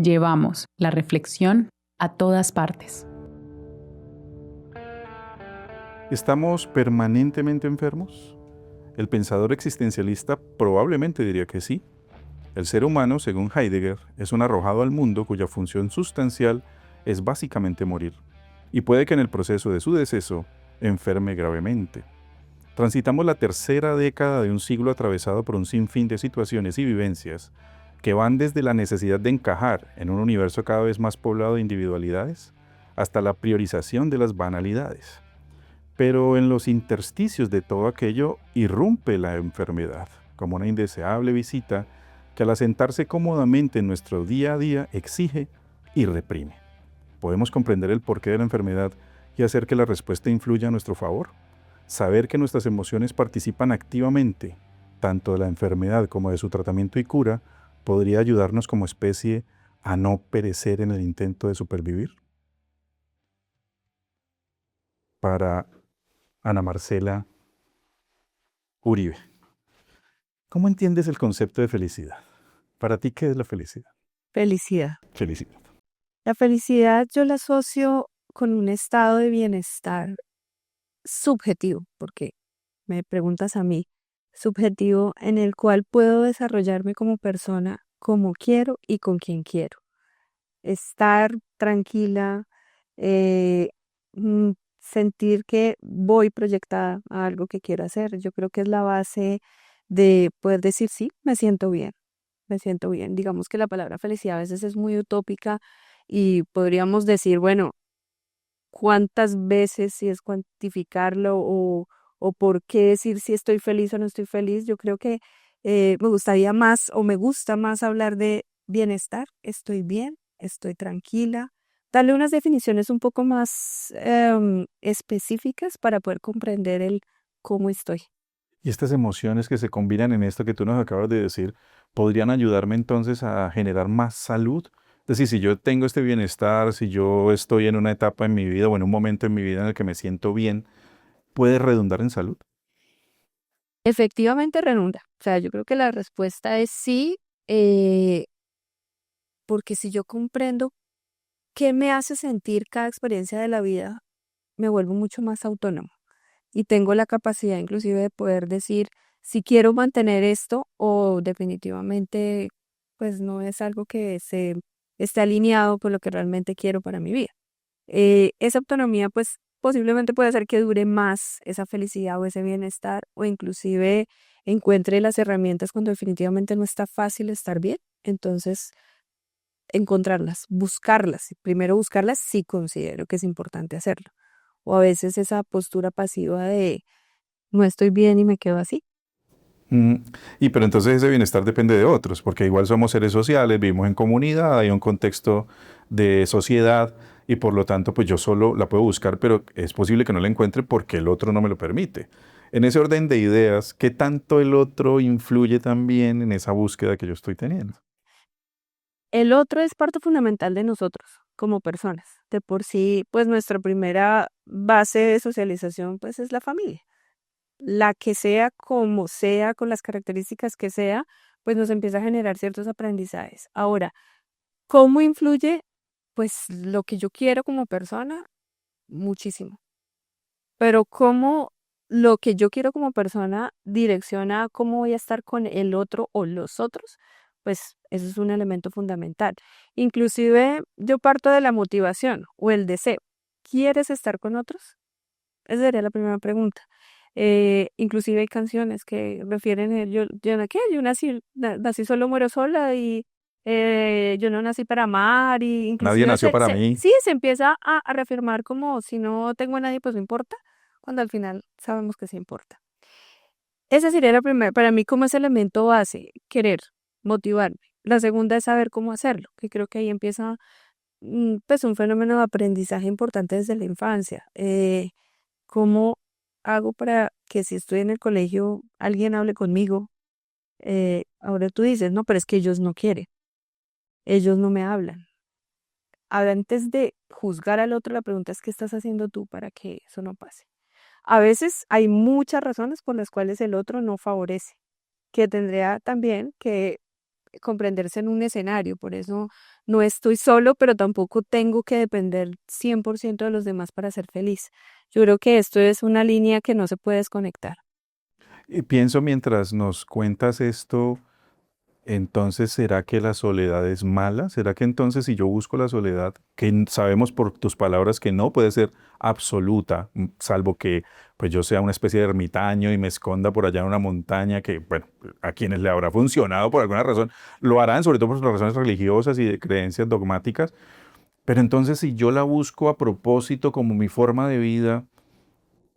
Llevamos la reflexión a todas partes. ¿Estamos permanentemente enfermos? El pensador existencialista probablemente diría que sí. El ser humano, según Heidegger, es un arrojado al mundo cuya función sustancial es básicamente morir, y puede que en el proceso de su deceso enferme gravemente. Transitamos la tercera década de un siglo atravesado por un sinfín de situaciones y vivencias que van desde la necesidad de encajar en un universo cada vez más poblado de individualidades hasta la priorización de las banalidades. Pero en los intersticios de todo aquello irrumpe la enfermedad, como una indeseable visita que al asentarse cómodamente en nuestro día a día exige y reprime. ¿Podemos comprender el porqué de la enfermedad y hacer que la respuesta influya a nuestro favor? Saber que nuestras emociones participan activamente, tanto de la enfermedad como de su tratamiento y cura, podría ayudarnos como especie a no perecer en el intento de supervivir. Para Ana Marcela Uribe, ¿cómo entiendes el concepto de felicidad? Para ti, ¿qué es la felicidad? Felicidad. Felicidad. La felicidad yo la asocio con un estado de bienestar subjetivo, porque me preguntas a mí, subjetivo en el cual puedo desarrollarme como persona como quiero y con quien quiero. Estar tranquila, eh, sentir que voy proyectada a algo que quiero hacer. Yo creo que es la base de poder decir sí, me siento bien. Me siento bien. Digamos que la palabra felicidad a veces es muy utópica y podríamos decir, bueno, cuántas veces, si es cuantificarlo o por qué decir si estoy feliz o no estoy feliz. Yo creo que me gustaría más o me gusta más hablar de bienestar. Estoy bien, estoy tranquila. Darle unas definiciones un poco más específicas para poder comprender el cómo estoy. Y estas emociones que se combinan en esto que tú nos acabas de decir, ¿podrían ayudarme entonces a generar más salud? Es decir, si yo tengo este bienestar, si yo estoy en una etapa en mi vida o en un momento en mi vida en el que me siento bien, ¿puede redundar en salud? Efectivamente redunda. O sea, yo creo que la respuesta es sí, eh, porque si yo comprendo qué me hace sentir cada experiencia de la vida, me vuelvo mucho más autónomo y tengo la capacidad inclusive de poder decir si quiero mantener esto o definitivamente pues no es algo que se esté alineado con lo que realmente quiero para mi vida. Esa autonomía pues posiblemente puede hacer que dure más esa felicidad o ese bienestar o inclusive encuentre las herramientas cuando definitivamente no está fácil estar bien. Entonces, encontrarlas, buscarlas. Primero buscarlas sí considero que es importante hacerlo. O a veces esa postura pasiva de no estoy bien y me quedo así. Mm, Y pero entonces ese bienestar depende de otros, porque igual somos seres sociales, vivimos en comunidad, hay un contexto de sociedad y por lo tanto pues yo solo la puedo buscar, pero es posible que no la encuentre porque el otro no me lo permite. En ese orden de ideas, ¿qué tanto el otro influye también en esa búsqueda que yo estoy teniendo? El otro es parte fundamental de nosotros como personas. De por sí, pues nuestra primera base de socialización pues es la familia. La que sea, como sea, con las características que sea, pues nos empieza a generar ciertos aprendizajes. Ahora, ¿cómo influye? Pues lo que yo quiero como persona, muchísimo. Pero cómo lo que yo quiero como persona direcciona cómo voy a estar con el otro o los otros, pues eso es un elemento fundamental. Inclusive yo parto de la motivación o el deseo. ¿Quieres estar con otros? Esa sería la primera pregunta. Inclusive hay canciones que refieren, yo nací solo, muero sola y yo no nací para amar y Nadie inclusive nació para mí. sí, se empieza a reafirmar como si no tengo a nadie pues no importa, cuando al final sabemos que sí importa. Ese sería la primera, para mí como ese elemento base, querer, motivarme. La segunda es saber cómo hacerlo, que creo que ahí empieza pues un fenómeno de aprendizaje importante desde la infancia. ¿Cómo hago para que si estoy en el colegio alguien hable conmigo? Ahora tú dices, no, pero es que ellos no quieren, ellos no me hablan. Ahora, antes de juzgar al otro, la pregunta es, ¿qué estás haciendo tú para que eso no pase? A veces hay muchas razones por las cuales el otro no favorece, que tendría también que comprenderse en un escenario. Por eso no estoy solo, pero tampoco tengo que depender 100% de los demás para ser feliz. Yo creo que esto es una línea que no se puede desconectar. Y pienso mientras nos cuentas esto, entonces, ¿será que la soledad es mala? ¿Será que entonces si yo busco la soledad, que sabemos por tus palabras que no puede ser absoluta, salvo que pues yo sea una especie de ermitaño y me esconda por allá en una montaña, que bueno, a quienes le habrá funcionado por alguna razón, lo harán, sobre todo por razones religiosas y de creencias dogmáticas, pero entonces si yo la busco a propósito como mi forma de vida,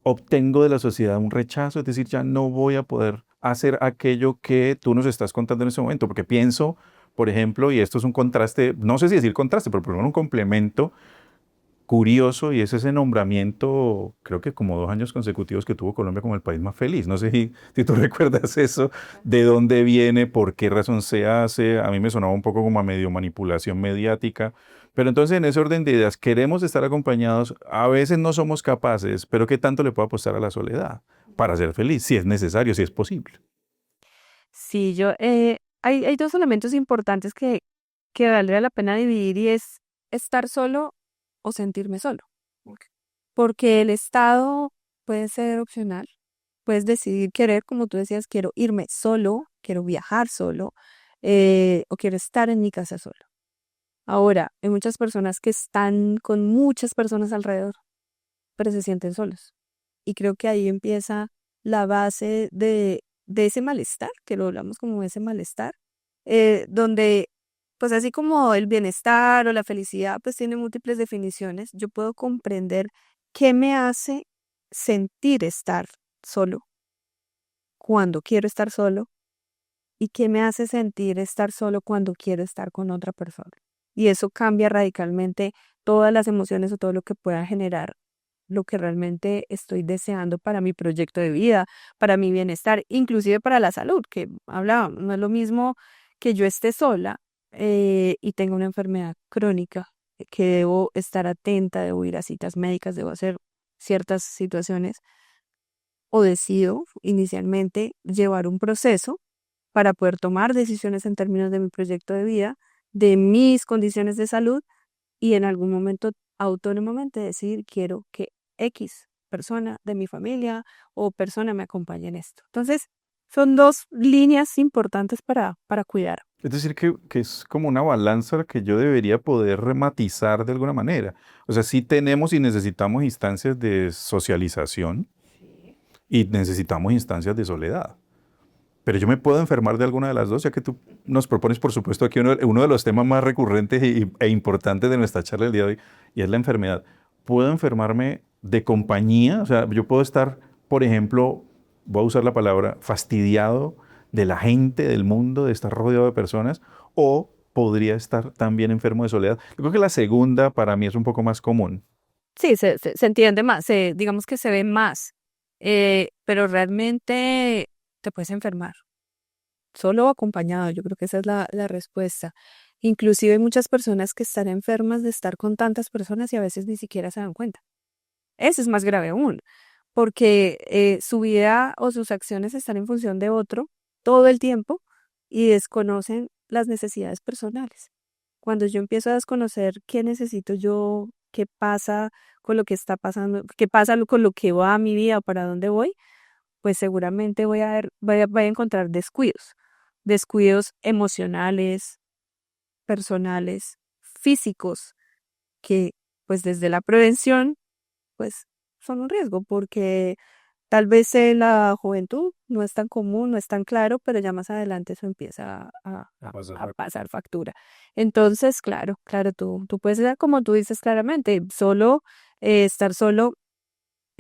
obtengo de la sociedad un rechazo, es decir, ya no voy a poder hacer aquello que tú nos estás contando en ese momento, porque pienso, por ejemplo, y esto es un contraste, no sé si decir contraste, pero por lo menos un complemento curioso, y es ese nombramiento, creo que como 2 años consecutivos que tuvo Colombia como el país más feliz. No sé si tú recuerdas eso, de dónde viene, por qué razón se hace. A mí me sonaba un poco como a medio manipulación mediática. Pero entonces, en ese orden de ideas, queremos estar acompañados, a veces no somos capaces, pero ¿qué tanto le puedo apostar a la soledad para ser feliz? Si es necesario, si es posible. Sí, hay dos elementos importantes que valdría la pena dividir y es estar solo o sentirme solo. Ok. Porque el estado puede ser opcional. Puedes decidir querer, como tú decías, quiero irme solo, quiero viajar solo, o quiero estar en mi casa solo. Ahora, hay muchas personas que están con muchas personas alrededor, pero se sienten solos. Y creo que ahí empieza la base de ese malestar, que lo hablamos como ese malestar, donde, pues así como el bienestar o la felicidad, pues tiene múltiples definiciones, yo puedo comprender qué me hace sentir estar solo cuando quiero estar solo y qué me hace sentir estar solo cuando quiero estar con otra persona. Y eso cambia radicalmente todas las emociones o todo lo que pueda generar lo que realmente estoy deseando para mi proyecto de vida, para mi bienestar, inclusive para la salud, que hablábamos, no es lo mismo que yo esté sola y tenga una enfermedad crónica, que debo estar atenta, debo ir a citas médicas, debo hacer ciertas situaciones, o decido inicialmente llevar un proceso para poder tomar decisiones en términos de mi proyecto de vida, de mis condiciones de salud y en algún momento autónomamente decir quiero que X persona de mi familia o persona me acompañe en esto. Entonces, son dos líneas importantes para cuidar. Es decir, que es como una balanza que yo debería poder rematizar de alguna manera. O sea, sí tenemos y necesitamos instancias de socialización y necesitamos instancias de soledad. Pero yo me puedo enfermar de alguna de las dos, ya que tú nos propones, por supuesto, aquí uno de los temas más recurrentes e importantes de nuestra charla del día de hoy, y es la enfermedad. ¿Puedo enfermarme de compañía? O sea, yo puedo estar, por ejemplo, voy a usar la palabra, fastidiado de la gente, del mundo, de estar rodeado de personas, o podría estar también enfermo de soledad. Yo creo que la segunda para mí es un poco más común. Sí, se entiende más, digamos que se ve más, pero realmente te puedes enfermar, solo o acompañado, yo creo que esa es la respuesta. Inclusive hay muchas personas que están enfermas de estar con tantas personas y a veces ni siquiera se dan cuenta. Eso es más grave aún, porque su vida o sus acciones están en función de otro todo el tiempo y desconocen las necesidades personales. Cuando yo empiezo a desconocer qué necesito yo, qué pasa con lo que está pasando, qué pasa con lo que va a mi vida o para dónde voy, pues seguramente voy a encontrar descuidos, descuidos emocionales, personales, físicos, que pues desde la prevención pues son un riesgo porque tal vez en la juventud no es tan común, no es tan claro, pero ya más adelante eso empieza a pasar factura. Entonces, claro, tú puedes ser como tú dices claramente, solo estar solo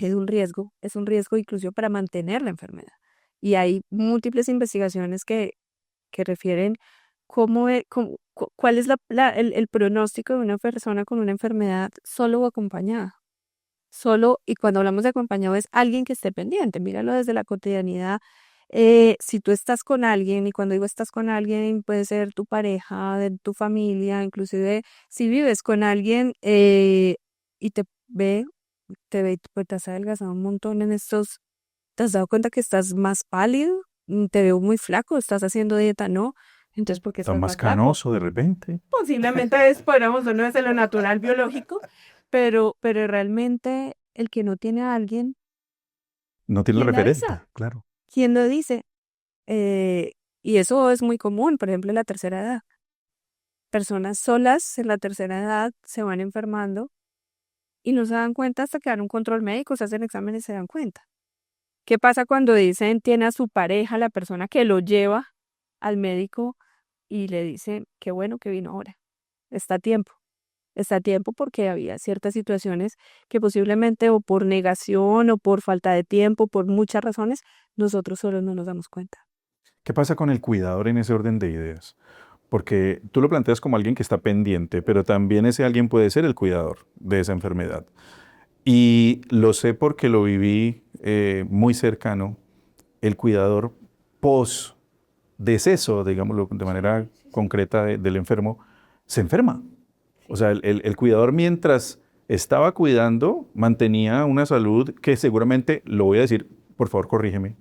es un riesgo incluso para mantener la enfermedad. Y hay múltiples investigaciones que refieren cuál es el pronóstico de una persona con una enfermedad solo o acompañada. Solo, y cuando hablamos de acompañado es alguien que esté pendiente, míralo desde la cotidianidad. Si tú estás con alguien, y cuando digo estás con alguien, puede ser tu pareja, de tu familia, inclusive si vives con alguien y ve, te ve, pues te has adelgazado un montón en estos, ¿te has dado cuenta que estás más pálido? Te veo muy flaco, estás haciendo dieta, ¿no? Entonces, ¿por qué Está estás más más flaco? canoso de repente. Posiblemente es, podríamos no es de lo natural biológico, pero realmente el que no tiene a alguien, No tiene el ¿quién le referente, avisa? claro. ¿Quién lo dice? Y eso es muy común, por ejemplo, en la tercera edad. Personas solas en la tercera edad se van enfermando y no se dan cuenta hasta que dan un control médico, se hacen exámenes y se dan cuenta. ¿Qué pasa cuando dicen tiene a su pareja, la persona que lo lleva al médico y le dice, qué bueno que vino ahora, está a tiempo? Está a tiempo porque había ciertas situaciones que posiblemente o por negación o por falta de tiempo, por muchas razones, nosotros solos no nos damos cuenta. ¿Qué pasa con el cuidador en ese orden de ideas? Porque tú lo planteas como alguien que está pendiente, pero también ese alguien puede ser el cuidador de esa enfermedad. Y lo sé porque lo viví muy cercano, el cuidador post deceso, digámoslo de manera concreta del enfermo, se enferma. O sea, el cuidador mientras estaba cuidando mantenía una salud que seguramente, lo voy a decir, por favor corrígeme,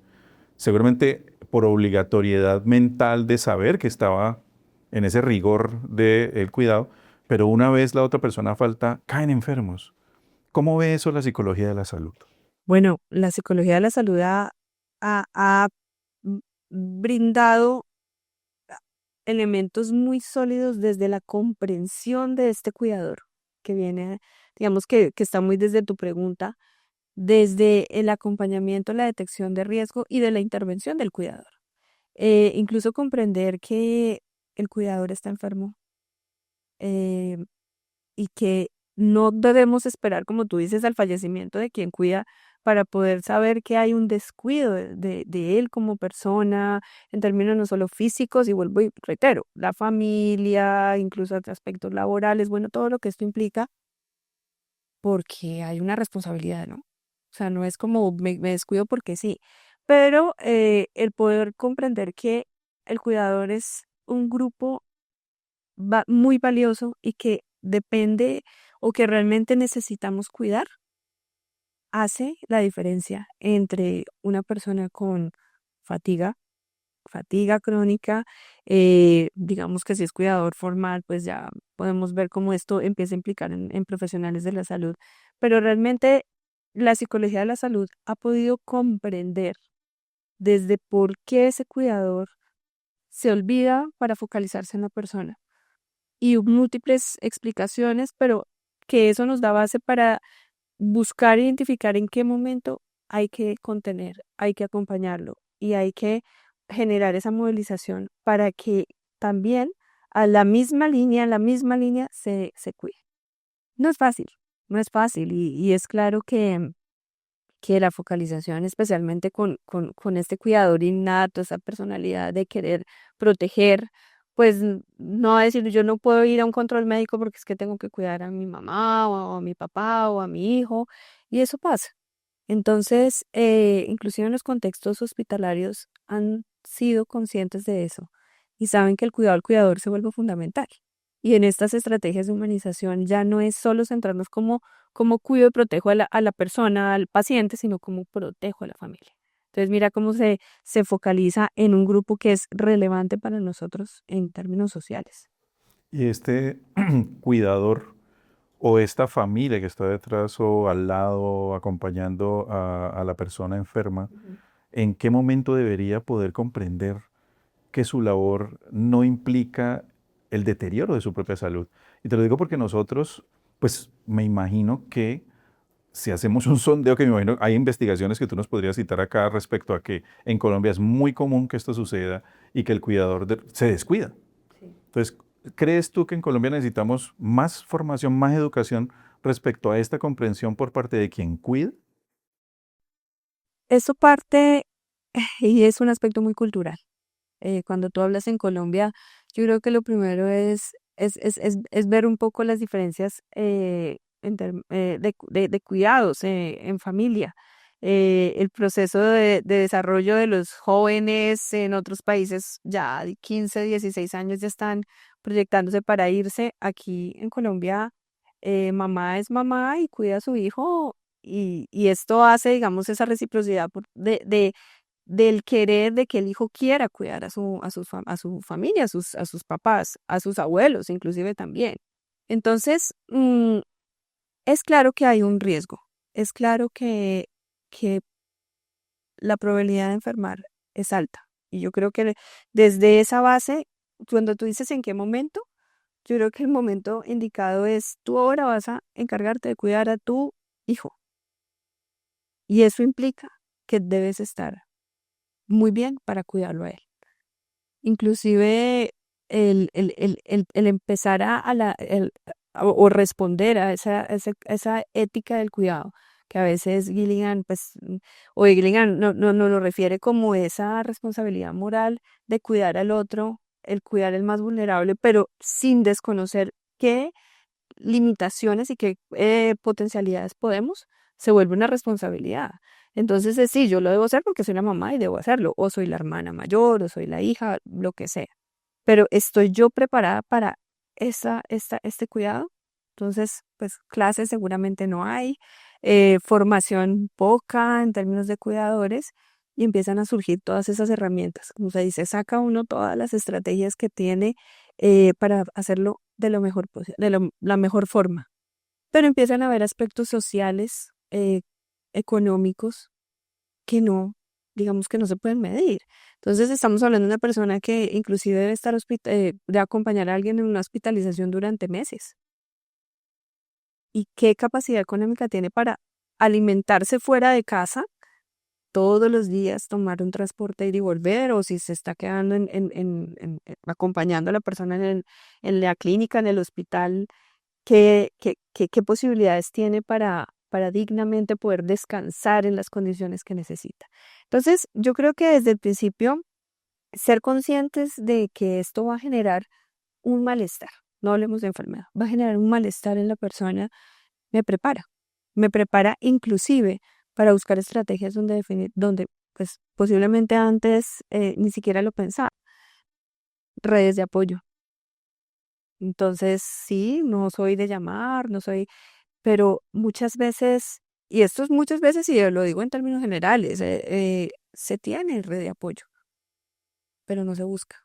seguramente por obligatoriedad mental de saber que estaba en ese rigor del cuidado, pero una vez la otra persona falta, caen enfermos. ¿Cómo ve eso la psicología de la salud? Bueno, la psicología de la salud ha mm, brindado elementos muy sólidos desde la comprensión de este cuidador, que viene, digamos que está muy desde tu pregunta, desde el acompañamiento, la detección de riesgo y de la intervención del cuidador. Incluso comprender que el cuidador está enfermo, eh, y que no debemos esperar, como tú dices, al fallecimiento de quien cuida para poder saber que hay un descuido de él como persona, en términos no solo físicos, y vuelvo y reitero, la familia, incluso aspectos laborales, bueno, todo lo que esto implica, porque hay una responsabilidad, ¿no? O sea, no es como me descuido porque sí, pero el poder comprender que el cuidador es un grupo muy valioso y que depende o que realmente necesitamos cuidar, hace la diferencia entre una persona con fatiga, fatiga crónica, digamos que si es cuidador formal, pues ya podemos ver cómo esto empieza a implicar en profesionales de la salud, pero realmente la psicología de la salud ha podido comprender desde por qué ese cuidador se olvida para focalizarse en la persona y múltiples explicaciones, pero que eso nos da base para buscar identificar en qué momento hay que contener, hay que acompañarlo y hay que generar esa movilización para que también a la misma línea se cuide. No es fácil, no es fácil y es claro que la focalización, especialmente con este cuidador innato, esa personalidad de querer proteger, pues no va a decir yo no puedo ir a un control médico porque es que tengo que cuidar a mi mamá o a mi papá o a mi hijo, y eso pasa. Entonces, inclusive en los contextos hospitalarios han sido conscientes de eso y saben que el cuidado al cuidador se vuelve fundamental. Y en estas estrategias de humanización ya no es solo centrarnos como cuido y protejo a la persona, al paciente, sino como protejo a la familia. Entonces, mira cómo se focaliza en un grupo que es relevante para nosotros en términos sociales. Y este cuidador o esta familia que está detrás o al lado acompañando a la persona enferma, Ujú. ¿en qué momento debería poder comprender que su labor no implica el deterioro de su propia salud? Y te lo digo porque nosotros, pues me imagino que si hacemos un sondeo, que me imagino hay investigaciones que tú nos podrías citar acá respecto a que en Colombia es muy común que esto suceda y que el cuidador se descuida. Sí. Entonces, ¿crees tú que en Colombia necesitamos más formación, más educación respecto a esta comprensión por parte de quien cuida? Eso parte, y es un aspecto muy cultural. Cuando tú hablas en Colombia, yo creo que lo primero es ver un poco las diferencias de cuidados en familia. El proceso de desarrollo de los jóvenes en otros países ya de 15, 16 años ya están proyectándose para irse. Aquí en Colombia, mamá es mamá y cuida a su hijo y esto hace, digamos, esa reciprocidad del querer de que el hijo quiera cuidar a su familia, a sus papás, a sus abuelos, inclusive también. Entonces, es claro que hay un riesgo, es claro que la probabilidad de enfermar es alta. Y yo creo que desde esa base, cuando tú dices en qué momento, yo creo que el momento indicado es tú ahora vas a encargarte de cuidar a tu hijo. Y eso implica que debes estar muy bien para cuidarlo a él. Inclusive el empezar o responder a esa ética del cuidado, que a veces Gilligan, pues, o Gilligan no lo refiere como esa responsabilidad moral de cuidar al otro, el cuidar al más vulnerable, pero sin desconocer qué limitaciones y qué potencialidades podemos, se vuelve una responsabilidad. Entonces, sí, yo lo debo hacer porque soy la mamá y debo hacerlo, o soy la hermana mayor, o soy la hija, lo que sea. Pero ¿estoy yo preparada para este cuidado? Entonces, pues clases seguramente no hay, formación poca en términos de cuidadores, y empiezan a surgir todas esas herramientas. Como se dice, saca uno todas las estrategias que tiene para hacerlo de lo mejor la mejor forma. Pero empiezan a haber aspectos sociales, económicos, que no, digamos que no se pueden medir. Entonces estamos hablando de una persona que inclusive debe estar de acompañar a alguien en una hospitalización durante meses. ¿Y qué capacidad económica tiene para alimentarse fuera de casa todos los días, tomar un transporte ir y volver, o si se está quedando acompañando a la persona en la clínica, en el hospital? ¿Qué posibilidades tiene para dignamente poder descansar en las condiciones que necesita? Entonces, yo creo que desde el principio, ser conscientes de que esto va a generar un malestar, no hablemos de enfermedad, va a generar un malestar en la persona, me prepara, me prepara inclusive para buscar estrategias donde pues posiblemente antes ni siquiera lo pensaba, redes de apoyo. Entonces, sí, no soy de llamar, no soy, pero muchas veces, y esto es muchas veces, y yo lo digo en términos generales, se tiene red de apoyo, pero no se busca.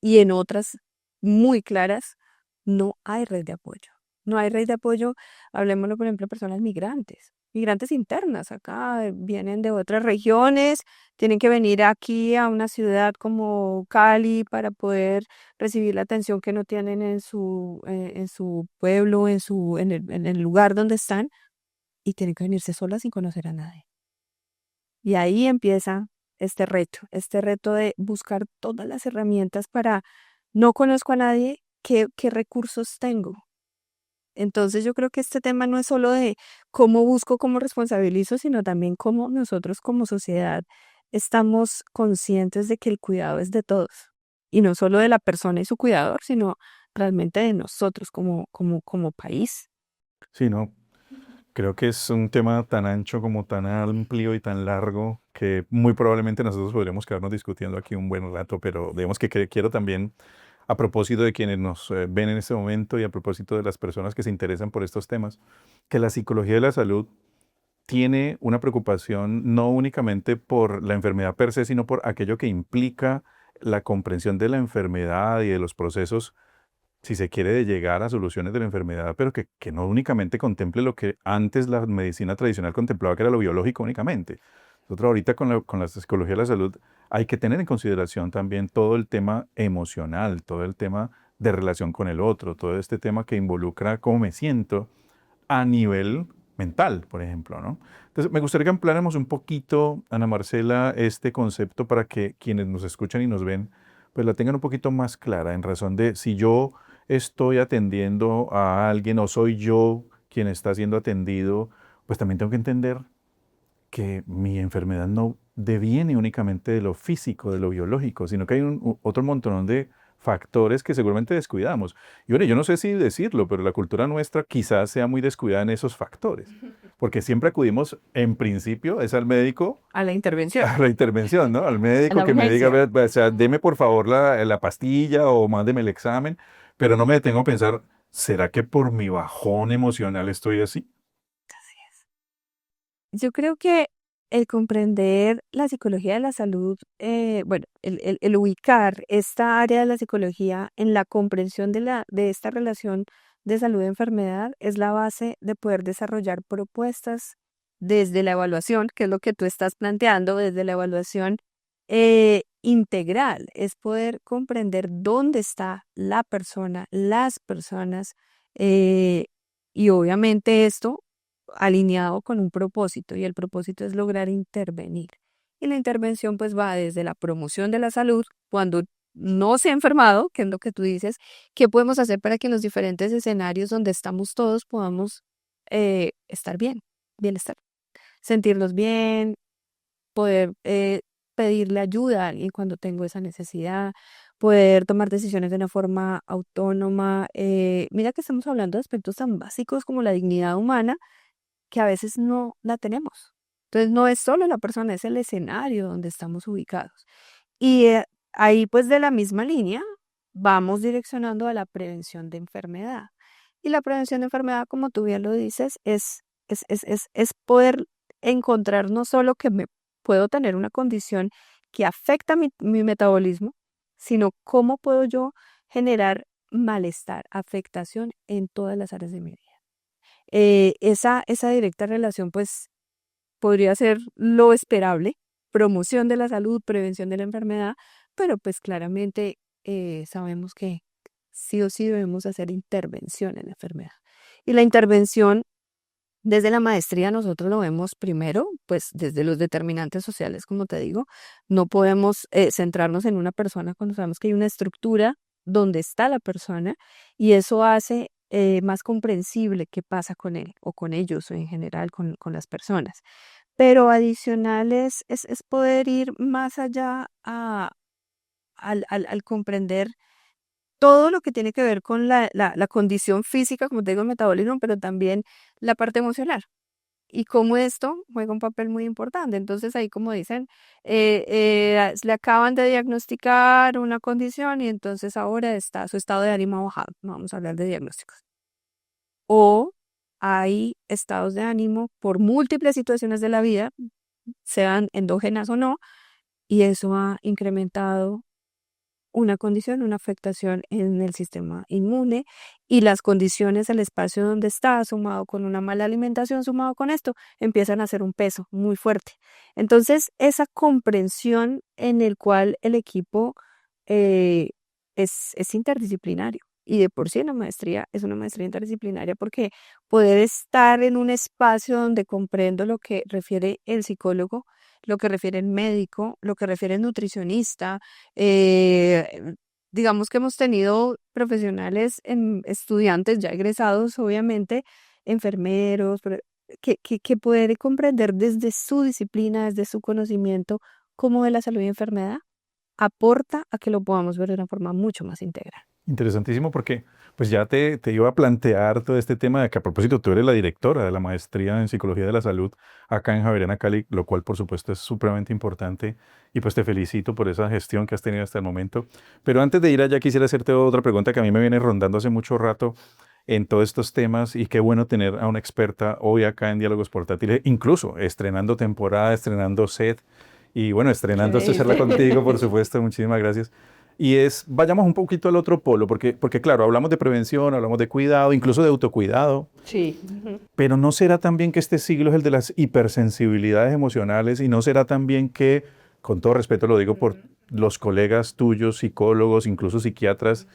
Y en otras muy claras, no hay red de apoyo. No hay red de apoyo, hablemoslo, por ejemplo, de personas migrantes, migrantes internas, acá vienen de otras regiones, tienen que venir aquí a una ciudad como Cali para poder recibir la atención que no tienen en su pueblo, en el lugar donde están, y tienen que venirse solas sin conocer a nadie. Y ahí empieza este reto de buscar todas las herramientas para, no conozco a nadie, ¿qué recursos tengo? Entonces yo creo que este tema no es solo de cómo busco, cómo responsabilizo, sino también cómo nosotros como sociedad estamos conscientes de que el cuidado es de todos. Y no solo de la persona y su cuidador, sino realmente de nosotros como país. Sí, no, creo que es un tema tan ancho como tan amplio y tan largo que muy probablemente nosotros podríamos quedarnos discutiendo aquí un buen rato, pero digamos que quiero también, a propósito de quienes nos ven en este momento y a propósito de las personas que se interesan por estos temas, que la psicología de la salud tiene una preocupación no únicamente por la enfermedad per se, sino por aquello que implica la comprensión de la enfermedad y de los procesos, si se quiere, de llegar a soluciones de la enfermedad, pero que no únicamente contemple lo que antes la medicina tradicional contemplaba, que era lo biológico únicamente. Nosotros ahorita con la psicología de la salud hay que tener en consideración también todo el tema emocional, todo el tema de relación con el otro, todo este tema que involucra cómo me siento a nivel mental, por ejemplo, ¿no? Entonces, me gustaría que ampliáramos un poquito, Ana Marcela, este concepto para que quienes nos escuchan y nos ven, pues la tengan un poquito más clara en razón de si yo estoy atendiendo a alguien o soy yo quien está siendo atendido, pues también tengo que entender que mi enfermedad no deviene únicamente de lo físico, de lo biológico, sino que hay otro montón de factores que seguramente descuidamos. Y bueno, yo no sé si decirlo, pero la cultura nuestra quizás sea muy descuidada en esos factores, porque siempre acudimos, en principio, es al médico, A la intervención, a la intervención, ¿no? Al a médico la que me diga, urgencia. o sea, deme por favor la pastilla o mándeme el examen, pero no me detengo a pensar, ¿será que por mi bajón emocional estoy así? Yo creo que el comprender la psicología de la salud, bueno, el ubicar esta área de la psicología en la comprensión de esta relación de salud-enfermedad es la base de poder desarrollar propuestas desde la evaluación, que es lo que tú estás planteando, desde la evaluación integral, es poder comprender dónde está la persona, las personas, eh, y obviamente esto alineado con un propósito, y el propósito es lograr intervenir. Y la intervención pues va desde la promoción de la salud, cuando no se ha enfermado, que es lo que tú dices, qué podemos hacer para que en los diferentes escenarios donde estamos todos podamos estar bien, bienestar, sentirnos bien, poder pedirle ayuda a alguien cuando tengo esa necesidad, poder tomar decisiones de una forma autónoma. Mira que estamos hablando de aspectos tan básicos como la dignidad humana, que a veces no la tenemos. Entonces no es solo la persona, es el escenario donde estamos ubicados. Y ahí pues de la misma línea vamos direccionando a la prevención de enfermedad. Y la prevención de enfermedad, como tú bien lo dices, es poder encontrar no solo que me puedo tener una condición que afecta mi metabolismo, sino cómo puedo yo generar malestar, afectación en todas las áreas de mi vida. Esa directa relación, pues, podría ser lo esperable, promoción de la salud, prevención de la enfermedad, pero pues claramente sabemos que sí o sí debemos hacer intervención en la enfermedad. Y la intervención desde la maestría nosotros lo vemos primero, pues desde los determinantes sociales, como te digo, no podemos centrarnos en una persona cuando sabemos que hay una estructura donde está la persona, y eso hace más comprensible qué pasa con él o con ellos o en general con las personas. Pero adicional es poder ir más allá al comprender todo lo que tiene que ver con la condición física, como te digo, el metabolismo, pero también la parte emocional y cómo esto juega un papel muy importante. Entonces ahí, como dicen, le acaban de diagnosticar una condición y entonces ahora está su estado de ánimo bajado. No vamos a hablar de diagnósticos. O hay estados de ánimo por múltiples situaciones de la vida, sean endógenas o no, y eso ha incrementado una condición, una afectación en el sistema inmune, y las condiciones, el espacio donde está, sumado con una mala alimentación, sumado con esto, empiezan a hacer un peso muy fuerte. Entonces, esa comprensión en el cual el equipo eh, es interdisciplinario. Y de por sí la maestría es una maestría interdisciplinaria, porque poder estar en un espacio donde comprendo lo que refiere el psicólogo, lo que refiere el médico, lo que refiere el nutricionista, digamos que hemos tenido profesionales, estudiantes ya egresados, obviamente, enfermeros, que puede comprender desde su disciplina, desde su conocimiento, cómo de la salud y enfermedad aporta a que lo podamos ver de una forma mucho más integral. Interesantísimo porque pues ya te iba a plantear todo este tema de que a propósito tú eres la directora de la maestría en Psicología de la Salud acá en Javeriana Cali, lo cual por supuesto es supremamente importante y pues te felicito por esa gestión que has tenido hasta el momento. Pero antes de ir allá quisiera hacerte otra pregunta que a mí me viene rondando hace mucho rato en todos estos temas, y qué bueno tener a una experta hoy acá en Diálogos Portátiles, incluso estrenando temporada, estrenando set y bueno, estrenando esta charla contigo, por supuesto, muchísimas gracias. Y vayamos un poquito al otro polo, porque claro, hablamos de prevención, hablamos de cuidado, incluso de autocuidado, Sí. pero ¿no será también que este siglo es el de las hipersensibilidades emocionales, y no será también que, con todo respeto lo digo por los colegas tuyos, psicólogos, incluso psiquiatras,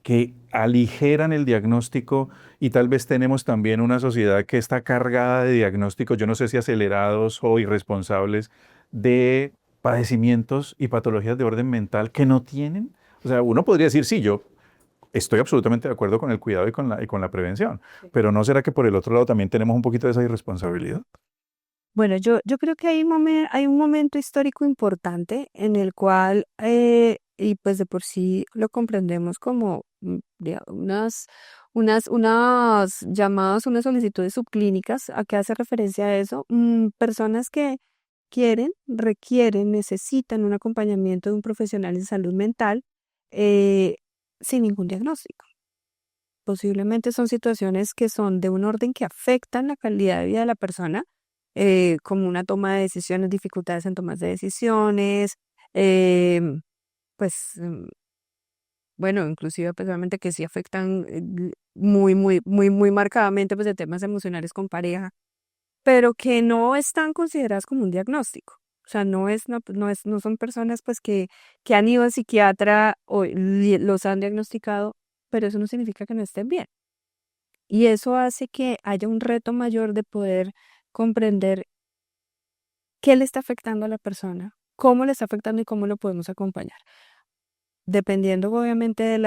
que aligeran el diagnóstico, y tal vez tenemos también una sociedad que está cargada de diagnósticos, yo no sé si acelerados o irresponsables, de padecimientos y patologías de orden mental que no tienen? O sea, uno podría decir, sí, yo estoy absolutamente de acuerdo con el cuidado y con la prevención, pero ¿no será que por el otro lado también tenemos un poquito de esa irresponsabilidad? Bueno, yo creo que hay un momento histórico importante en el cual, y pues de por sí lo comprendemos como unas llamadas, unas solicitudes subclínicas. ¿A qué hace referencia a eso? Personas que quieren, requieren, necesitan un acompañamiento de un profesional en salud mental eh, sin ningún diagnóstico. Posiblemente son situaciones que son de un orden que afectan la calidad de vida de la persona, como una toma de decisiones, dificultades en tomas de decisiones, eh, pues bueno, inclusive pues obviamente que sí afectan muy marcadamente pues de temas emocionales con pareja, pero que no están consideradas como un diagnóstico. O sea, no son personas pues que han ido al psiquiatra o los han diagnosticado, pero eso no significa que no estén bien. Y eso hace que haya un reto mayor de poder comprender qué le está afectando a la persona, cómo le está afectando y cómo lo podemos acompañar. Dependiendo obviamente de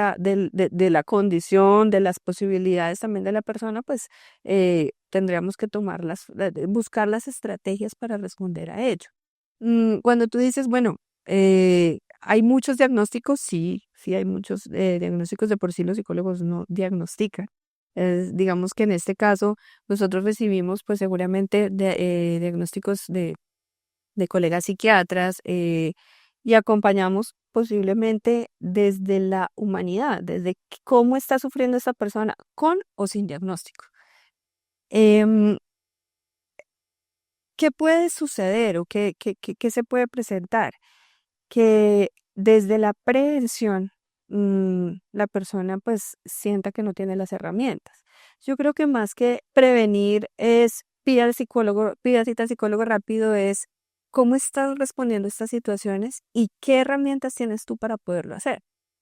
la condición, de las posibilidades también de la persona, pues tendríamos que buscar las estrategias para responder a ello. Cuando tú dices, bueno, hay muchos diagnósticos, sí hay muchos diagnósticos, de por sí los psicólogos no diagnostican. Digamos que en este caso nosotros recibimos pues seguramente diagnósticos de colegas psiquiatras, y acompañamos posiblemente desde la humanidad, desde cómo está sufriendo esta persona con o sin diagnóstico. Em, ¿Qué puede suceder o qué se puede presentar? Que desde la prevención la persona pues sienta que no tiene las herramientas. Yo creo que más que prevenir es pida al psicólogo, pida cita al psicólogo rápido, es cómo estás respondiendo a estas situaciones y qué herramientas tienes tú para poderlo hacer.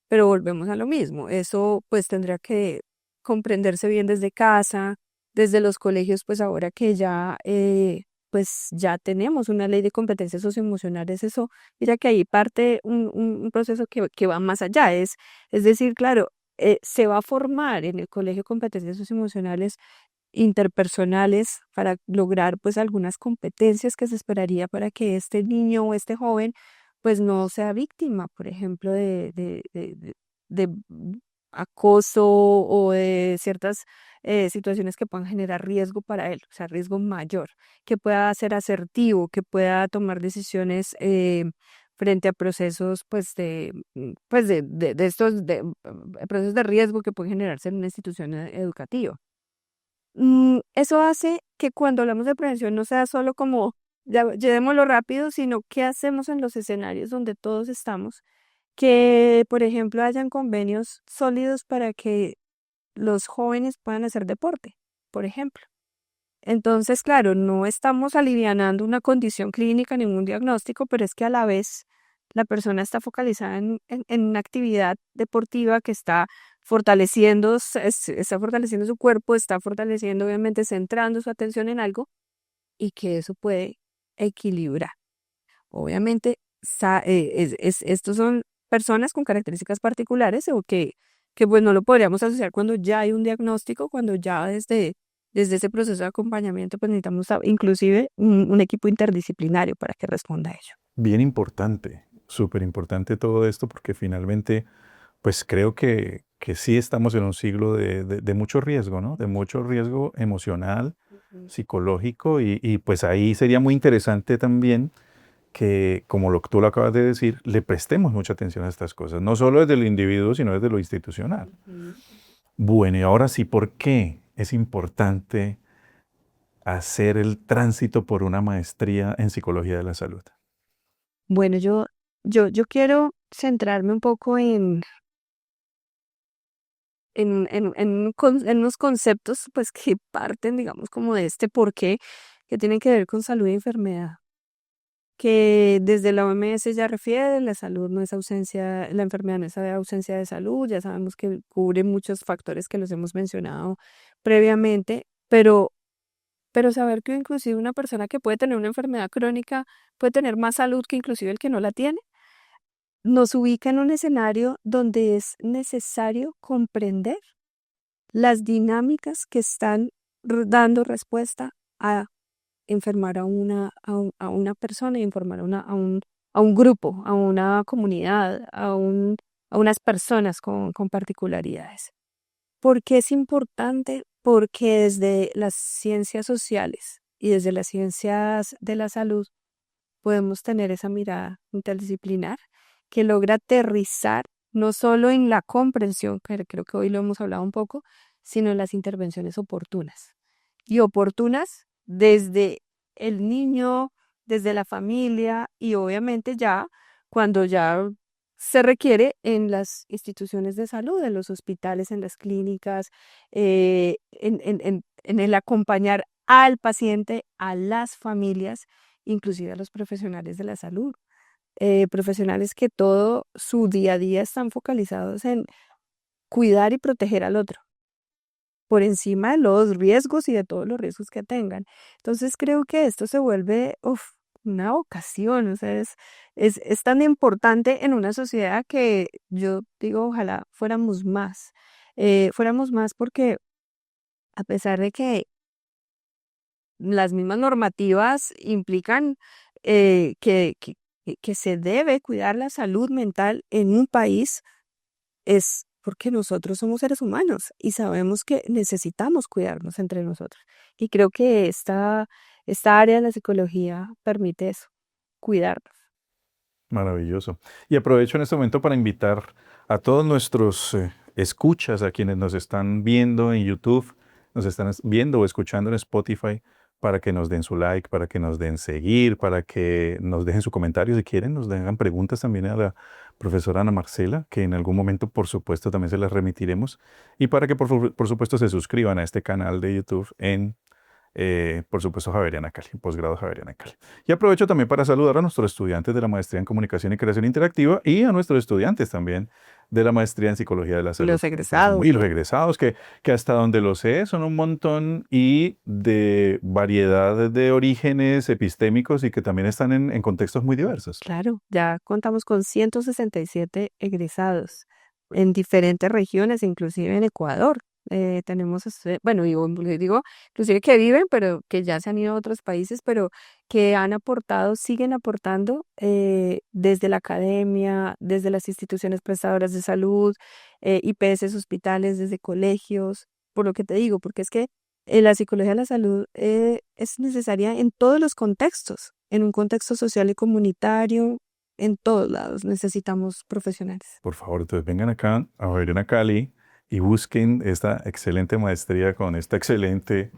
Pero volvemos a lo mismo, eso pues tendría que comprenderse bien desde casa, desde los colegios, pues ahora que ya pues ya tenemos una ley de competencias socioemocionales, eso, mira que ahí parte un proceso que va más allá, es decir, claro, se va a formar en el colegio competencias socioemocionales interpersonales para lograr pues algunas competencias que se esperaría para que este niño o este joven pues no sea víctima, por ejemplo, de acoso o de ciertas situaciones que puedan generar riesgo para él, o sea, riesgo mayor, que pueda ser asertivo, que pueda tomar decisiones frente a procesos de estos procesos de riesgo que pueden generarse en una institución educativa. Eso hace que cuando hablamos de prevención no sea solo como llevémoslo rápido, sino qué hacemos en los escenarios donde todos estamos, que por ejemplo hayan convenios sólidos para que los jóvenes puedan hacer deporte, por ejemplo. Entonces, claro, no estamos alivianando una condición clínica, ningún diagnóstico, pero es que a la vez la persona está focalizada en una actividad deportiva que está fortaleciendo su cuerpo, está fortaleciendo, obviamente, centrando su atención en algo y que eso puede equilibrar. Obviamente, estos son personas con características particulares o que pues no lo podríamos asociar cuando ya hay un diagnóstico, cuando ya desde ese proceso de acompañamiento pues necesitamos inclusive un equipo interdisciplinario para que responda a ello. Bien importante, súper importante todo esto porque finalmente pues creo que sí estamos en un siglo de mucho riesgo, ¿no? De mucho riesgo emocional, psicológico y pues ahí sería muy interesante también que, como tú lo acabas de decir, le prestemos mucha atención a estas cosas, no solo desde el individuo, sino desde lo institucional. Bueno, y ahora sí, ¿por qué es importante hacer el tránsito por una maestría en psicología de la salud? Bueno, yo quiero centrarme un poco en unos conceptos pues que parten, digamos, como de este porqué, que tienen que ver con salud y enfermedad. Que desde la OMS ya refiere, la salud no es ausencia, la enfermedad no es ausencia de salud, ya sabemos que cubre muchos factores que los hemos mencionado previamente, pero saber que inclusive una persona que puede tener una enfermedad crónica puede tener más salud que inclusive el que no la tiene, nos ubica en un escenario donde es necesario comprender las dinámicas que están dando respuesta a enfermar a una persona y informar a un grupo, a una comunidad, a unas personas con particularidades. ¿Por qué es importante? Porque desde las ciencias sociales y desde las ciencias de la salud podemos tener esa mirada interdisciplinar que logra aterrizar no solo en la comprensión, que creo que hoy lo hemos hablado un poco, sino en las intervenciones oportunas. Y oportunas desde el niño, desde la familia y obviamente ya cuando ya se requiere en las instituciones de salud, en los hospitales, en las clínicas, en el acompañar al paciente, a las familias, inclusive a los profesionales de la salud, profesionales que todo su día a día están focalizados en cuidar y proteger al otro, por encima de los riesgos y de todos los riesgos que tengan. Entonces creo que esto se vuelve una vocación, o sea, es tan importante en una sociedad que yo digo, ojalá fuéramos más porque a pesar de que las mismas normativas implican que se debe cuidar la salud mental en un país, es porque nosotros somos seres humanos y sabemos que necesitamos cuidarnos entre nosotros. Y creo que esta área de la psicología permite eso, cuidarnos. Maravilloso. Y aprovecho en este momento para invitar a todos nuestros escuchas, a quienes nos están viendo en YouTube, nos están viendo o escuchando en Spotify, para que nos den su like, para que nos den seguir, para que nos dejen su comentario si quieren, nos dejan preguntas también a la profesora Ana Marcela, que en algún momento, por supuesto, también se las remitiremos, y para que, por supuesto, se suscriban a este canal de YouTube por supuesto, Javeriana Cali, posgrado Javeriana Cali. Y aprovecho también para saludar a nuestros estudiantes de la Maestría en Comunicación y Creación Interactiva y a nuestros estudiantes también de la Maestría en Psicología de la Salud. Los egresados. Y los egresados, que hasta donde lo sé son un montón y de variedad de orígenes epistémicos y que también están en contextos muy diversos. Claro, ya contamos con 167 egresados en diferentes regiones, inclusive en Ecuador. Tenemos, bueno, digo, inclusive que viven, pero que ya se han ido a otros países, pero que han aportado, siguen aportando desde la academia, desde las instituciones prestadoras de salud, IPS, hospitales, desde colegios, por lo que te digo, porque es que la psicología de la salud es necesaria en todos los contextos, en un contexto social y comunitario, en todos lados necesitamos profesionales. Por favor, entonces vengan acá a Javeriana Cali y busquen esta excelente maestría con esta excelente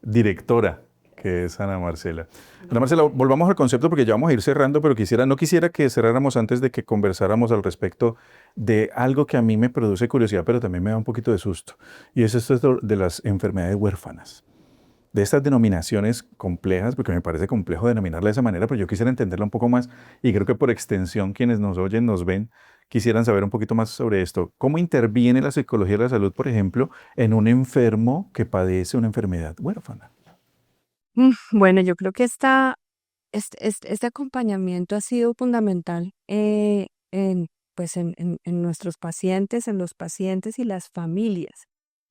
directora que es Ana Marcela. Ana Marcela, volvamos al concepto porque ya vamos a ir cerrando, pero no quisiera que cerráramos antes de que conversáramos al respecto de algo que a mí me produce curiosidad, pero también me da un poquito de susto. Y es esto de las enfermedades huérfanas, de estas denominaciones complejas, porque me parece complejo denominarla de esa manera, pero yo quisiera entenderla un poco más y creo que por extensión quienes nos oyen, nos ven, quisieran saber un poquito más sobre esto. ¿Cómo interviene la psicología de la salud, por ejemplo, en un enfermo que padece una enfermedad huérfana? Bueno, yo creo que este acompañamiento ha sido fundamental pues en nuestros pacientes, en los pacientes y las familias.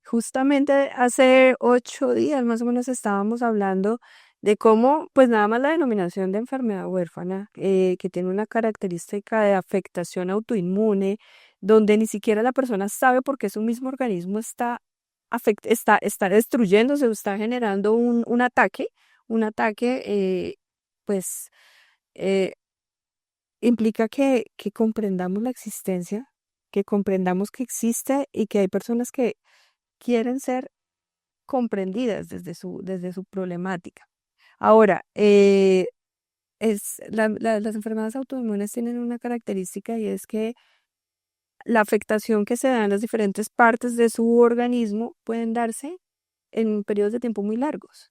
Justamente hace 8 días más o menos estábamos hablando de cómo, pues nada más la denominación de enfermedad huérfana, que tiene una característica de afectación autoinmune, donde ni siquiera la persona sabe por qué su mismo organismo está destruyéndose o está generando un ataque, pues eh, implica que comprendamos la existencia, que comprendamos que existe y que hay personas que quieren ser comprendidas desde su problemática. Ahora, las enfermedades autoinmunes tienen una característica y es que la afectación que se da en las diferentes partes de su organismo pueden darse en periodos de tiempo muy largos.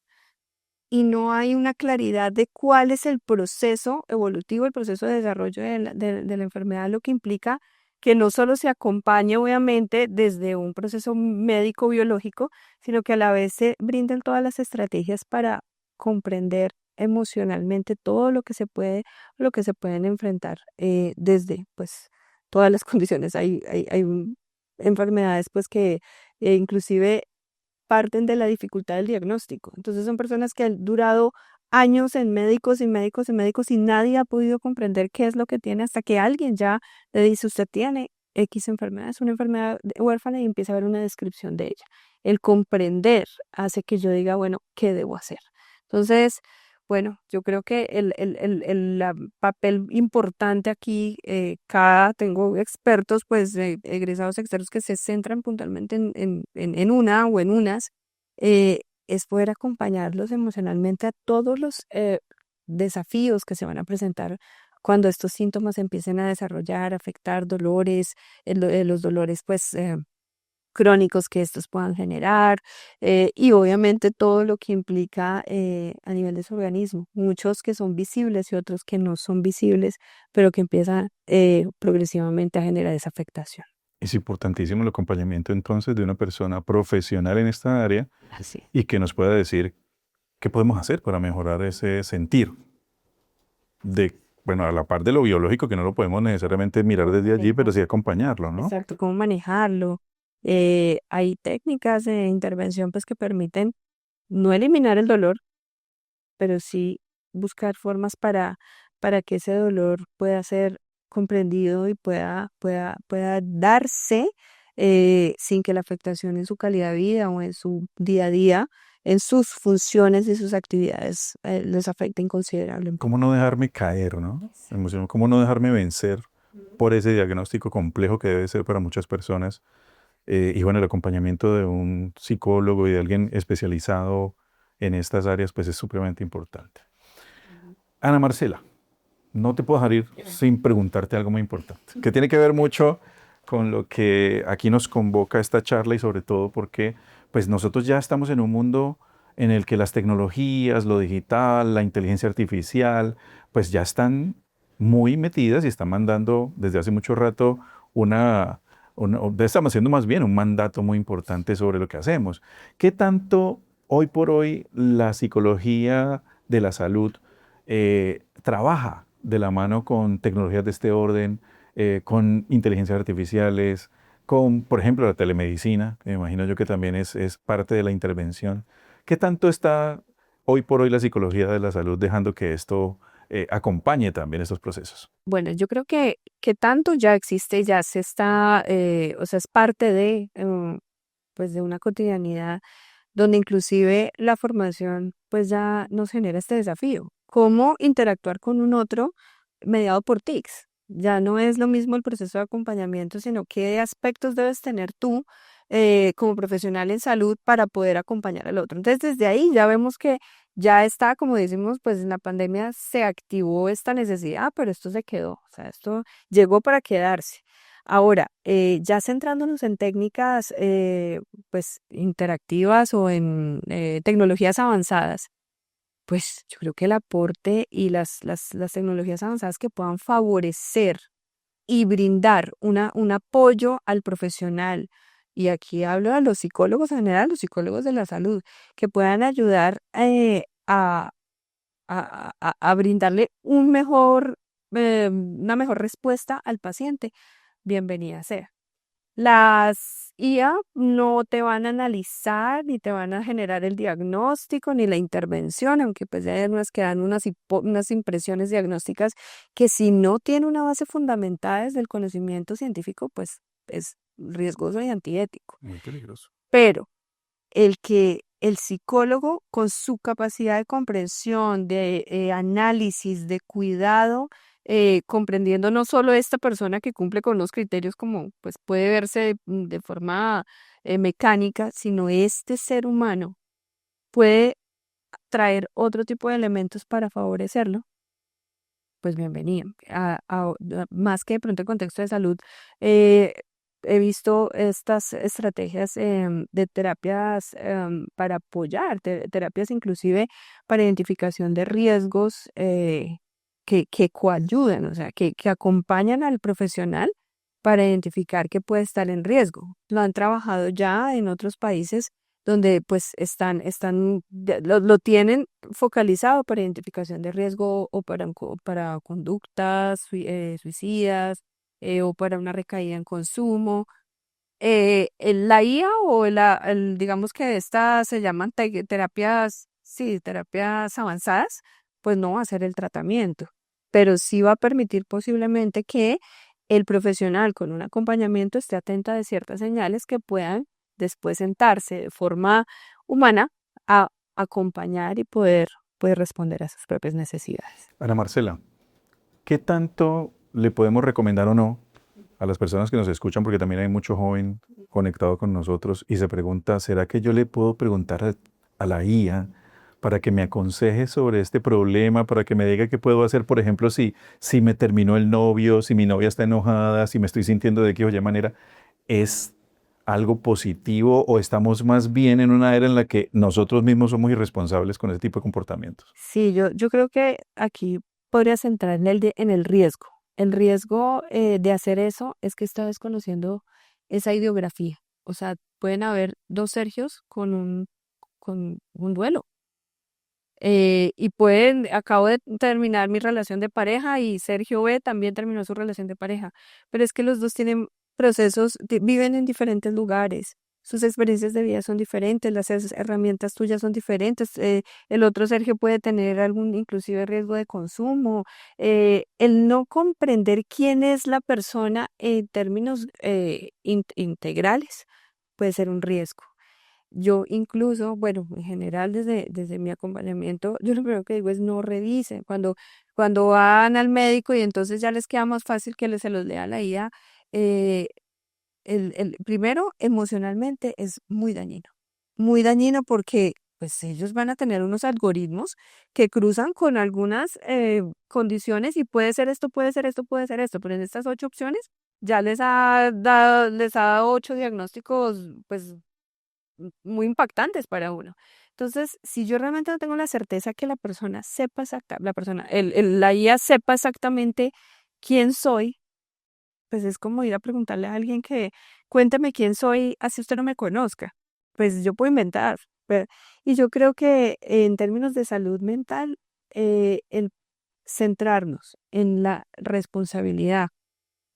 Y no hay una claridad de cuál es el proceso evolutivo, el proceso de desarrollo de la enfermedad, lo que implica que no solo se acompañe, obviamente, desde un proceso médico-biológico, sino que a la vez se brinden todas las estrategias para comprender emocionalmente todo lo que se pueden enfrentar desde, pues, todas las condiciones. Hay enfermedades, pues, que inclusive parten de la dificultad del diagnóstico. Entonces son personas que han durado años en médicos y médicos y médicos y nadie ha podido comprender qué es lo que tiene hasta que alguien ya le dice, usted tiene X enfermedad, es una enfermedad huérfana y empieza a ver una descripción de ella. El comprender hace que yo diga, bueno, ¿qué debo hacer? Entonces, bueno, yo creo que el papel importante aquí, tengo expertos, pues egresados externos que se centran puntualmente en una o en unas, es poder acompañarlos emocionalmente a todos los desafíos que se van a presentar cuando estos síntomas empiecen a desarrollar, afectar dolores, los dolores pues crónicos que estos puedan generar, y obviamente todo lo que implica a nivel de su organismo, muchos que son visibles y otros que no son visibles, pero que empiezan progresivamente a generar esa afectación. Es importantísimo el acompañamiento entonces de una persona profesional en esta área Así. y que nos pueda decir qué podemos hacer para mejorar ese sentir de, bueno, a la par de lo biológico, que no lo podemos necesariamente mirar desde allí, pero sí acompañarlo, ¿no? Exacto, cómo manejarlo. Hay técnicas de intervención pues que permiten no eliminar el dolor, pero sí buscar formas para que ese dolor pueda ser comprendido y pueda darse sin que la afectación en su calidad de vida o en su día a día, en sus funciones y sus actividades, les afecten considerablemente. ¿Cómo no dejarme caer, no? ¿Cómo no dejarme vencer por ese diagnóstico complejo que debe ser para muchas personas? Y bueno, el acompañamiento de un psicólogo y de alguien especializado en estas áreas, pues es supremamente importante. Ana Marcela, no te puedo dejar ir sin preguntarte algo muy importante, que tiene que ver mucho con lo que aquí nos convoca esta charla y sobre todo porque pues nosotros ya estamos en un mundo en el que las tecnologías, lo digital, la inteligencia artificial, pues ya están muy metidas y están mandando desde hace mucho rato estamos haciendo más bien un mandato muy importante sobre lo que hacemos. ¿Qué tanto hoy por hoy la psicología de la salud trabaja de la mano con tecnologías de este orden, con inteligencias artificiales, con, por ejemplo, la telemedicina, que me imagino yo que también es parte de la intervención? ¿Qué tanto está hoy por hoy la psicología de la salud dejando que esto acompañe también estos procesos? Bueno, yo creo que tanto ya existe, ya se está, o sea, es parte de, pues de una cotidianidad donde inclusive la formación pues ya nos genera este desafío. Cómo interactuar con un otro mediado por TICs. Ya no es lo mismo el proceso de acompañamiento, sino qué aspectos debes tener tú como profesional en salud para poder acompañar al otro. Entonces, desde ahí ya vemos que ya está, como decimos, pues en la pandemia se activó esta necesidad, pero esto se quedó, o sea, esto llegó para quedarse. Ahora, ya centrándonos en técnicas pues interactivas o en tecnologías avanzadas, pues yo creo que el aporte y las tecnologías avanzadas que puedan favorecer y brindar un apoyo al profesional, y aquí hablo de los psicólogos en general, los psicólogos de la salud, que puedan ayudar a brindarle una mejor respuesta al paciente. Bienvenida sea. Las IA no te van a analizar, ni te van a generar el diagnóstico, ni la intervención, aunque pues ya hay unas que dan unas impresiones diagnósticas que si no tiene una base fundamentada desde el conocimiento científico, pues es riesgoso y antiético. Muy peligroso. Pero el que el psicólogo, con su capacidad de comprensión, de análisis, de cuidado, comprendiendo no solo esta persona que cumple con los criterios como pues puede verse de forma mecánica, sino este ser humano puede traer otro tipo de elementos para favorecerlo, pues bienvenido. Más que de pronto en contexto de salud, eh, he visto estas estrategias de terapias para apoyar, terapias inclusive para identificación de riesgos que coayudan, o sea, que acompañan al profesional para identificar que puede estar en riesgo. Lo han trabajado ya en otros países donde pues lo tienen focalizado para identificación de riesgo o para conductas suicidas o para una recaída en consumo. La IA o digamos que estas se llaman terapias, sí, terapias avanzadas, pues no va a hacer el tratamiento, pero sí va a permitir posiblemente que el profesional con un acompañamiento esté atenta de ciertas señales que puedan después sentarse de forma humana a acompañar y poder responder a sus propias necesidades. Ana Marcela, ¿qué tanto le podemos recomendar o no a las personas que nos escuchan? Porque también hay mucho joven conectado con nosotros y se pregunta, ¿será que yo le puedo preguntar a la IA para que me aconseje sobre este problema, para que me diga qué puedo hacer, por ejemplo, si me terminó el novio, si mi novia está enojada, si me estoy sintiendo de X o Y manera, ¿es algo positivo o estamos más bien en una era en la que nosotros mismos somos irresponsables con ese tipo de comportamientos? Sí, yo creo que aquí podrías entrar en el riesgo. El riesgo de hacer eso es que estás desconociendo esa ideografía. O sea, pueden haber dos Sergios con un duelo. Y acabo de terminar mi relación de pareja y Sergio B también terminó su relación de pareja. Pero es que los dos tienen viven en diferentes lugares. Sus experiencias de vida son diferentes, las herramientas tuyas son diferentes. El otro Sergio puede tener algún inclusive riesgo de consumo. El no comprender quién es la persona en términos integrales puede ser un riesgo. Yo incluso, bueno, en general desde mi acompañamiento, yo lo primero que digo es no revisen. Cuando van al médico y entonces ya les queda más fácil que se los lea la IA, eh, primero emocionalmente es muy dañino porque pues ellos van a tener unos algoritmos que cruzan con algunas condiciones y puede ser esto, puede ser esto, puede ser esto, pero en estas 8 opciones ya les ha dado 8 diagnósticos pues muy impactantes para uno. Entonces, si yo realmente no tengo la certeza que la persona sepa la IA sepa exactamente quién soy, pues es como ir a preguntarle a alguien que cuénteme quién soy, así usted no me conozca. Pues yo puedo inventar. Y yo creo que en términos de salud mental, el centrarnos en la responsabilidad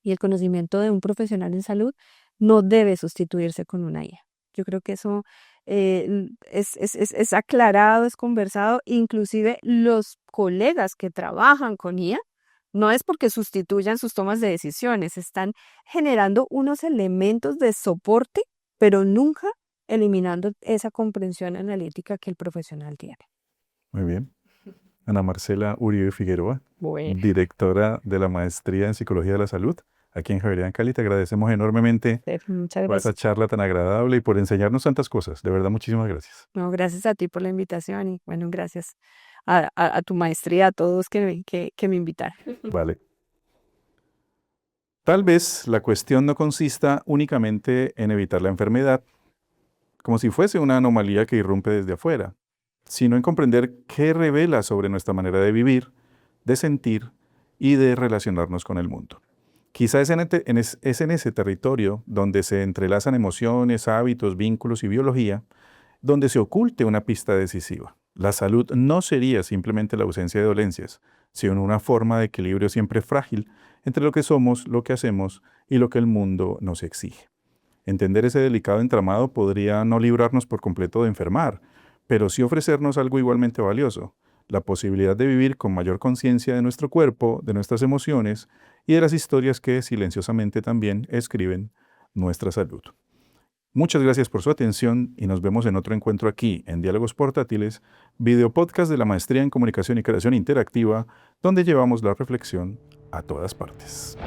y el conocimiento de un profesional en salud no debe sustituirse con una IA. Yo creo que eso es aclarado, es conversado, inclusive los colegas que trabajan con IA, no es porque sustituyan sus tomas de decisiones, están generando unos elementos de soporte, pero nunca eliminando esa comprensión analítica que el profesional tiene. Muy bien. Ana Marcela Uribe Figueroa, Bueno, directora de la Maestría en Psicología de la Salud, aquí en Javeriana Cali. Te agradecemos enormemente muchas por esa gracias. charla tan agradable y por enseñarnos tantas cosas. De verdad, muchísimas gracias. No, gracias a ti por la invitación y bueno, gracias a tu maestría, a todos que me invitaron. Vale. Tal vez la cuestión no consista únicamente en evitar la enfermedad, como si fuese una anomalía que irrumpe desde afuera, sino en comprender qué revela sobre nuestra manera de vivir, de sentir y de relacionarnos con el mundo. Quizá es en ese territorio donde se entrelazan emociones, hábitos, vínculos y biología, donde se oculte una pista decisiva. La salud no sería simplemente la ausencia de dolencias, sino una forma de equilibrio siempre frágil entre lo que somos, lo que hacemos y lo que el mundo nos exige. Entender ese delicado entramado podría no librarnos por completo de enfermar, pero sí ofrecernos algo igualmente valioso, la posibilidad de vivir con mayor conciencia de nuestro cuerpo, de nuestras emociones y de las historias que silenciosamente también escriben nuestra salud. Muchas gracias por su atención y nos vemos en otro encuentro aquí en Diálogos Portátiles, video podcast de la Maestría en Comunicación y Creación Interactiva, donde llevamos la reflexión a todas partes.